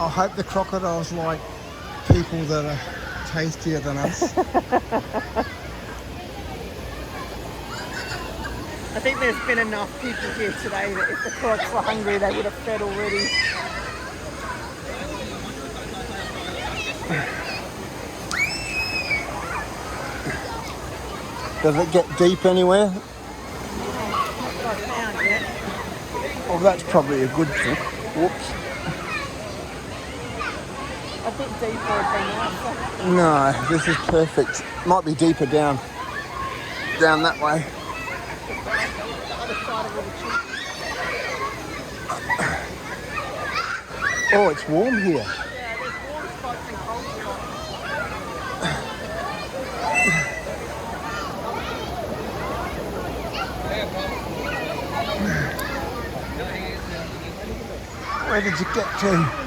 I hope the crocodiles like people that are tastier than us. I think there's been enough people here today that if the crocs were hungry, they would have fed already. Does it get deep anywhere? Not that I've found yet. Well, that's probably a good thing. Whoops. A bit deeper would be nicer. No, this is perfect. Might be deeper down that way. The other side of the Oh, it's warm here. Yeah, there's warm spots and cold spots. Where did you get to?